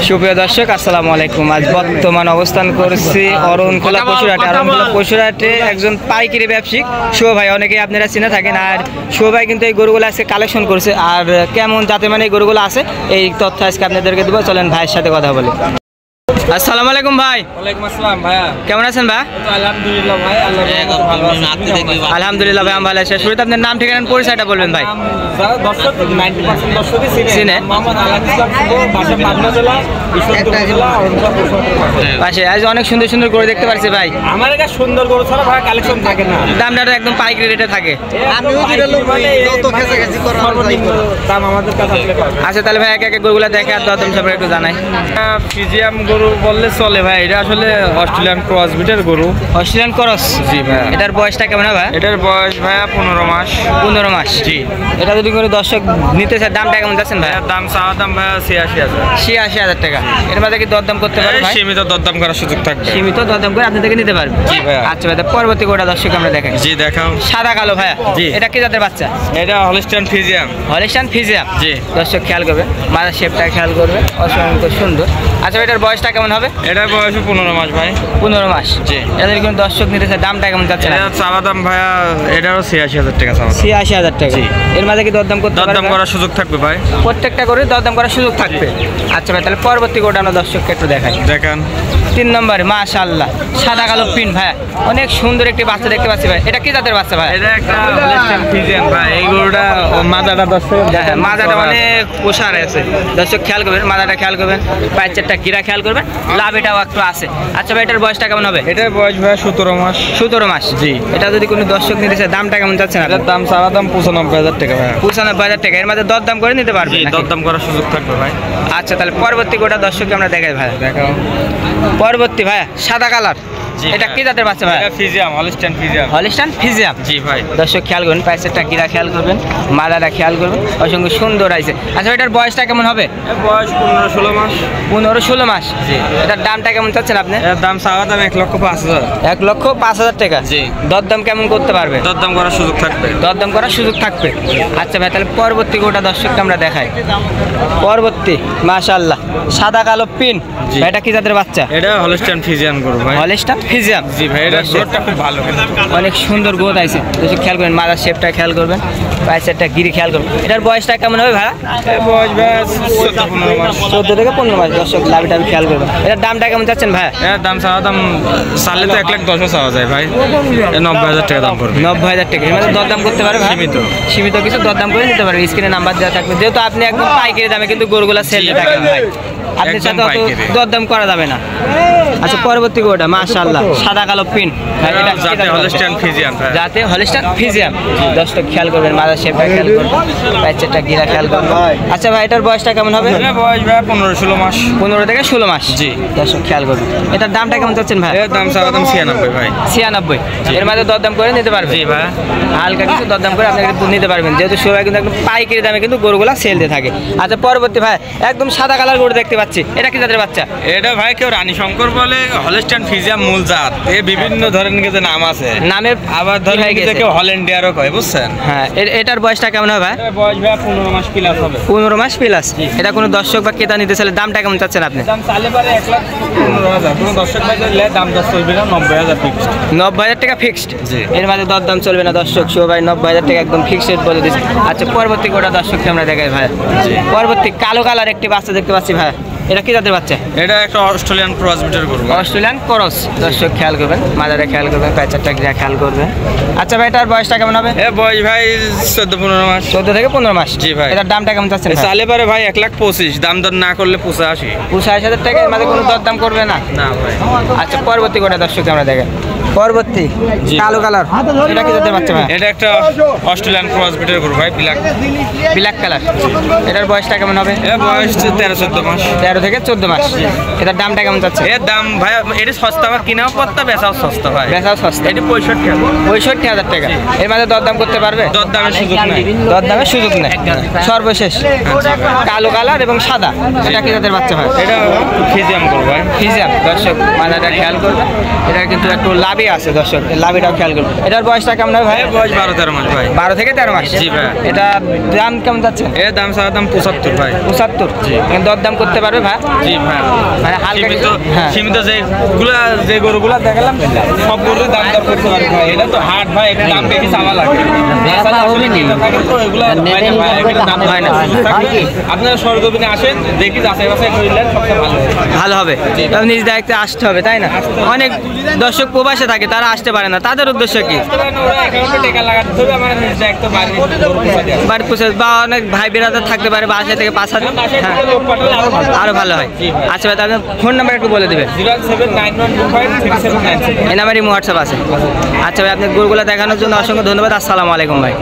সুপ্রিয় দর্শক আসসালামু আলাইকুম। আজ বর্তমান অবস্থান করছি অরণখোলা পশুরহাটে। অরণখোলা পশুরহাটে একজন পাইকারি ব্যবসায়িক শুভ ভাই, অনেকেই আপনারা চিনে থাকেন। আর শুভ ভাই কিন্তু এই গরুগুলো আজকে কালেকশন করছে, আর কেমন জাতের মানে এই গরুগুলো আছে এই তথ্য আজকে আপনাদেরকে দেবো। চলেন ভাইয়ের সাথে কথা বলি। আসসালামু আলাইকুম ভাই। ওয়ালাইকুম আসসালাম ভাইয়া, কেমন আছেন ভাই? আলহামদুলিল্লাহ ভাই, আল্লাহ ভালো আছে। আলহামদুলিল্লাহ ভাই, আমি ভালো আছি। শুরুতে আপনার নাম ঠিকানা পরিচয়টা বলবেন ভাই। দর্শক 90% দর্শকই চিনে। মোহাম্মদ আলাল ইসলাম শুভ, বাসা পাবনা জেলা, ঈশ্বরদী জেলা, অরণখোলা পশুরহাট পাশে। আজ অনেক সুন্দর সুন্দর গরু দেখতে পাচ্ছি ভাই। আমার এটা সুন্দর গরু ছাড়া ভাই কালেকশন থাকে না, দামটা একদম পাইকারি রেটে থাকে। আমিও যেটা লোক যত কাছাকাছি করা সর্বনিম্ন দাম আমাদের কাছে আসলে পাবে। আচ্ছা তাহলে ভাই একে একে গরুগুলো দেখে আর দরদাম সম্পর্কে একটু জানাই। ফিজিয়াম গরু বললে চলে ভাই, এটা আসলে অস্ট্রেলিয়ান ক্রস বিটের গরু। Australian cross? জি ভাই। এটার বয়সটা কেমন হবে? এটার বয়স ভাইয়া 15 মাস। 15 মাস? জি। এটা যদি কোনো দর্শক নিতে চায় দামটা কেমন যাচ্ছেন ভাই? দাম চাওয়া দাম ভাইয়া 86,000। 86,000 টাকা। এর মধ্যে কি দরদাম করতে পারবে ভাই? সীমিত দরদাম করার সুযোগ থাকবে। সীমিত দরদাম করে আপনি থেকে নিতে পারবেন। জি ভাই। আচ্ছা ভাই, পরবর্তী গোটা দর্শক আমরা দেখাই। জি দেখাও। সাদা কালো ভাইয়া? জি। এটা কি জাতের বাচ্চা? এটা হলিস্টিয়ান ফিজিয়াম। হলিস্টিয়ান ফিজিয়াম? জি। দর্শক খেয়াল করবে, মাথার শেপটা খেয়াল করবে, অসংখ্য সুন্দর। আচ্ছা এটার বয়সটা কেমন হবে? এটার বয়স 15 মাস ভাই। 15 মাস? জি। এদের কোনো দর্শক নিতে চায় দামটা কেমন যাচ্ছে? এটা চাওয়া দাম ভাইয়া এটারও 86,000 টাকা চাওয়া দাম। 86,000 টাকা? জি। এর মাঝে কি দরদাম করতে পারবে? দরদাম করার সুযোগ থাকবে ভাই, প্রত্যেকটা করে দরদাম করার সুযোগ থাকবে। আচ্ছা ভাই, তাহলে পরবর্তী গোটা আমরা দর্শককে একটু দেখাই। দেখান। 3 নম্বরে মাশাআল্লাহ সাদা কালো পিন ভাই, অনেক সুন্দর একটি বাচ্চা দেখতে পাচ্ছি ভাই। এটা কি জাতের বাচ্চা ভাই? এটা একটা হলিস্টিয়ান ফিজিয়াম ভাই। এই গরুটা মাজাটা দর্শক, হ্যাঁ মাজাটা অনেক প্রসার আছে। দর্শক খেয়াল করবেন, মাজাটা খেয়াল করবেন, পায়ের চারটা গিরা খেয়াল করবেন, লাভিটাও একটু আছে। আচ্ছা ভাই এটার বয়সটা কেমন হবে? এটার বয়স ভাই 17 মাস। 17 মাস? জি। এটা যদি কোনো দর্শক নিতে চায় দামটা কেমন যাচ্ছে না? এটার দাম চাওয়া দাম 95,000 টাকা ভাই। 95,000 টাকা। এর মধ্যে দরদাম করে নিতে পারবে? দরদাম করার সুযোগ থাকবে ভাই। আচ্ছা তাহলে পরবর্তী গোটা দর্শককে আমরা দেখাই ভাই। দেখাও। পরবর্তী ভাই সাদা কালার, এটা কি জাতের বাচ্চা ভাই? এটা ফিজিয়াম, হলিস্টিয়ান ফিজিয়াম। হলিস্টিয়ান ফিজিয়াম? জি ভাই। দর্শক খেয়াল করবেন, পায়েরটা গিরা খেয়াল করবেন, মালাটা খেয়াল করবেন, অসংখ্য সুন্দর আছে। আচ্ছা এটার বয়সটা কেমন হবে? এর বয়স 15-16 মাস। 15-16 মাস? জি। এটার দামটা কেমন চাচ্ছেন আপনি? এর দাম চাওয়া দাম 1,05,000। 1,05,000 টাকা? জি। দরদাম কেমন করতে পারবে? দরদাম করার সুযোগ থাকবে। দরদাম করার সুযোগ থাকবে। আচ্ছা ভাই তাহলে পরবর্তী গোটা দর্শককে আমরা দেখাই। পরবর্তী মাশাআল্লাহ সাদা কালো পিন, জি। এটা কি জাতের বাচ্চা? এটা হলিস্টিয়ান ফিজিয়াম গরু ভাই। হলিস্টিয়ান ফিজিয়াম? জি ভাই, এটা গরুটা খুব ভালো। অনেক সুন্দর গোদ আছে। দর্শক খেয়াল করবেন, মাথার শেপটা খেয়াল করবেন, পায়ের চারটা গিরি খেয়াল করবেন। এটার বয়সটা কেমন হবে ভাই? এর বয়স ভাই 14-15 মাস। 14 থেকে 15 মাস। দর্শক লাভিটা খেয়াল করবেন। এটার দামটা কেমন চাচ্ছেন ভাই? এর দাম চাওয়া দাম চাইলে তো 1,10,000 চাওয়া যায় ভাই। 90,000 টাকা দাম পড়বে। 90,000 টাকা। এর মধ্যে দরদাম করতে পারবে ভাই? সীমিত। সীমিত কিছু দরদাম করে নিতে পারবে। স্ক্রিনে নাম্বার দেওয়া থাকবে। যেহেতু আপনি একদম পাইকারি দামে কিন্তু গরুগুলা সেল থাকেন ভাই, আপনার সাথে অত দরদাম করা যাবে না। আচ্ছা পরবর্তী গোটা মাশাআল্লাহ সাদা কালো পিন, এটা যাতে হলিস্টিয়ান ফিজিয়াম ভাই। যাতে হলিস্টিয়ান ফিজিয়াম? দর্শক খেয়াল করবেন, মাথার শেপটা খেয়াল করবেন, পায়ের চারটা গিরা খেয়াল করবেন। আচ্ছা ভাই এটার বয়সটা কেমন হবে? এর বয়স ভাই 15-16 মাস। 15 থেকে 16 মাস? জি। দর্শক খেয়াল করবেন। এটার দামটা কেমন চাচ্ছেন ভাই? এর দাম চাওয়া দাম 96 ভাই। 96? এর মধ্যে দরদাম করে নিতে পারবে? জি ভাই। হালকা কিছু দরদাম করে আপনি কিন্তু নিতে পারবেন, যেহেতু সবাই কিন্তু একদম পাইকারি দামে কিন্তু গরুগুলা সেল দিয়ে থাকে। আচ্ছা পরবর্তী ভাই একদম সাদা কালার গরু দেখতে পাচ্ছি, এটা কি জাতের বাচ্চা? এটা ভাই কেউ রানী শঙ্কর বলে, হলিস্টিয়ান ফিজিয়াম মূল জাত। এ বিভিন্ন ধরনের কিছু নাম আছে, নামের আবার ধরেন কেউ হল্যান্ডিয়ারও কয়, বুঝছেন? হ্যাঁ। এটার বয়সটা কেমন হবে ভাই? বয়স ভাই 15 মাস প্লাস হবে। 15 মাস প্লাস? এটা কোনো দর্শক বা ক্রেতা নিতে চাইলে দামটা কেমন চাচ্ছেন আপনি? দাম চাইলে পারে 1,15,000। কোনো দর্শক ভাই দিলে দাম দর চলবে না, 90,000 ফিক্সড। 90,000 টাকা ফিক্সড? জি। এর মাঝে দরদাম চলবে না দর্শক, শো ভাই 90,000 টাকা একদম ফিক্সড বলে দিচ্ছি। আচ্ছা পরবর্তী গোটা দর্শককে আমরা দেখাই ভাই। পরবর্তী কালো কালার একটি বাচ্চা দেখতে পাচ্ছি ভাই, এটা কি জাতের বাচ্চা? এটা একটা অস্ট্রেলিয়ান ক্রস বিটের গরু। Australian cross? দর্শক খেয়াল করবেন, মাজারে খেয়াল করবেন, প্যাচারটা খেয়াল করবেন। আচ্ছা ভাই এটার বয়সটা কেমন হবে? এ বয়স ভাই 14-15 মাস। 14 থেকে 15 মাস? জি ভাই। এটার দামটা কেমন চাচ্ছেন? চাইলে পারে ভাই 1,25,000, দাম দর না করলে 85,000। 85,000 টাকা? এর মাঝে কোনো দরদাম করবে না? না ভাই। আচ্ছা পরবর্তী গোটা দর্শক আমরা দেখেন। পরবর্তী কালো কালার, এটা কি জাতের বাচ্চা ভাই? এটা একটা অস্ট্রেলিয়ান ক্রস বিটের গরু ভাই, ব্ল্যাক কালার। এটার বয়সটা কেমন হবে? এর বয়স 13-14 মাস। 13 থেকে 14 মাস? এটার দামটা কেমন চাচ্ছে? এর দাম ভাই এটা সস্তা, আবার কিনাও পড়তা, বেচাও সস্তা ভাই। বেচাও সস্তা? এটা 65,000। 65,000 টাকা? এর মাঝে দরদাম করতে পারবে? দরদামের সুযোগ নাই। দরদামের সুযোগ নেই। সর্বশেষ কালো কালার এবং সাদা, এটা কি জাতের বাচ্চা ভাই? এটা ফিজিয়াম গরু ভাই। ফিজিয়াম? দর্শক মাথাটা খেয়াল করবে, এটা কিন্তু একটু লাভি রেডি আছে দর্শক, লাভিটাও খেয়াল করুন। এটার বয়সটা কেমন হবে ভাই? বয়স 12-13 মাস ভাই। 12 থেকে 13 মাস। জি ভাই। এটা দাম কেমন যাচ্ছে? এর দাম সারা দাম 75 ভাই। 75। দরদাম করতে পারবে ভাই? জি ভাই। মানে হালকা কিছু, হ্যাঁ। সীমিত যে গরুগুলা দেখালাম সব গরুর দাম দর করতে পারবে ভাই। এটা তো হাট ভাই, এটা দাম বেশি চাওয়া লাগে। আসলে কিনা থাকে তো এগুলা হয় না ভাই, এগুলো দাম হয় না। আপনারা সরজমিনে আসেন, দেখি যাচাই বাছাই করলেন সবচেয়ে ভালো হবে। ভালো হবে। তবে নিজ দায়িত্বে আসতে হবে, তাই না? অনেক দর্শক প্রবাসে থাকে, তারা আসতে পারে না, তাদের উদ্দেশ্য কি? ওরা অ্যাকাউন্টে টাকা লাগাতে হবে, আমার নিজ দায়িত্ব বাড়ি গরু পোষা দেওয়া। বাড়ি পুষে বা অনেক ভাই বেরাদার থাকতে পারে, বাসা থেকে 5 হাজার, হ্যাঁ, লোক পাঠালে আরো ভালো। আরো ভালো হয়। আচ্ছা ভাই, তাহলে ফোন নাম্বার একটু বলে দিবেন। 07912537797। এই নাম্বারই হোয়াটসঅ্যাপ আছে। আচ্ছা ভাই, আপনি গরুগুলো দেখানোর জন্য অসংখ্য ধন্যবাদ। আসসালামু আলাইকুম ভাই।